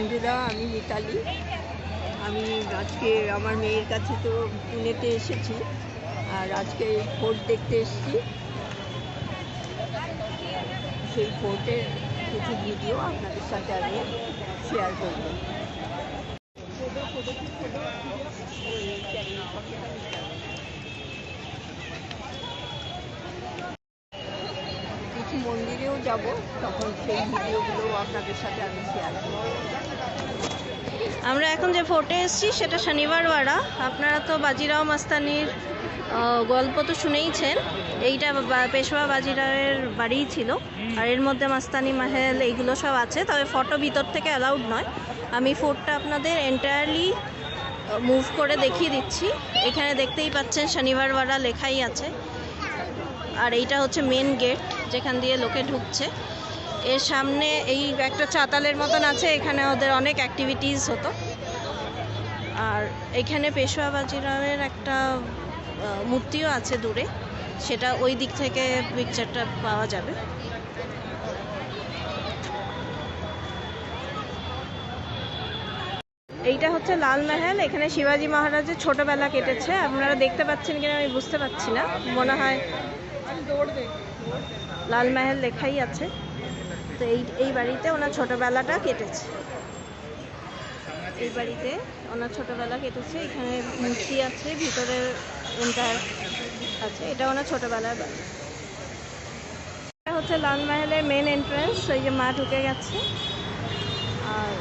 বন্ধুরা, আমি মিতালি। আমি আজকে আমার মেয়ের কাছে তো পুনেতে এসেছি, আর আজকে ফোর্ট দেখতে এসেছি। সেই ফোর্টের কিছু ভিডিও আপনাদের সাথে আমি শেয়ার করব। কিছু মন্দিরেও যাব, তখন সেই ভিডিওগুলো আপনাদের সাথে আমি শেয়ার করব। আমরা এখন যে ফোর্টে এসেছি সেটা শনিবারওয়াড়া। আপনারা তো বাজিরাও মাস্তানির গল্প তো শুনেইছেন। এইটা পেশোয়া বাজিরাওয়ের বাড়িই ছিল, আর এর মধ্যে মাস্তানি মাহেল এইগুলো সব আছে, তবে ফটো ভিতর থেকে অ্যালাউড নয়। আমি ফোর্টটা আপনাদের এন্টায়ারলি মুভ করে দেখিয়ে দিচ্ছি। এখানে দেখতেই পাচ্ছেন শনিবারওয়াড়া লেখাই আছে, আর এইটা হচ্ছে মেন গেট যেখান দিয়ে লোকে ঢুকছে। এর সামনে এই একটা চাতালের মতন আছে, এখানে ওদের অনেক অ্যাক্টিভিটিস হতো। আর এখানে পেশোয়া বাজিরাওয়ের একটা মূর্তিও আছে দূরে, সেটা ওই দিক থেকে পিকচারটা পাওয়া যাবে। এইটা হচ্ছে লালমহল। এখানে শিবাজি মহারাজের ছোটবেলা কেটেছে। আপনারা দেখতে পাচ্ছেন কিনা আমি বুঝতে পারছি না, মনে হয় লালমহল লেখাই আছে। তো এই বাড়িতে ওনার ছোটবেলাটা কেটেছে, এই বাড়িতে ওনার ছোটবেলা কেটেছে। এখানে মূর্তি আছে, ভিতরে এন্টার আছে, এটা ওনার ছোটবেলার বাড়ি। এটা হচ্ছে লালমহলের মেন এন্ট্রান্স। ওই যে মা ঢুকে গেছে, আর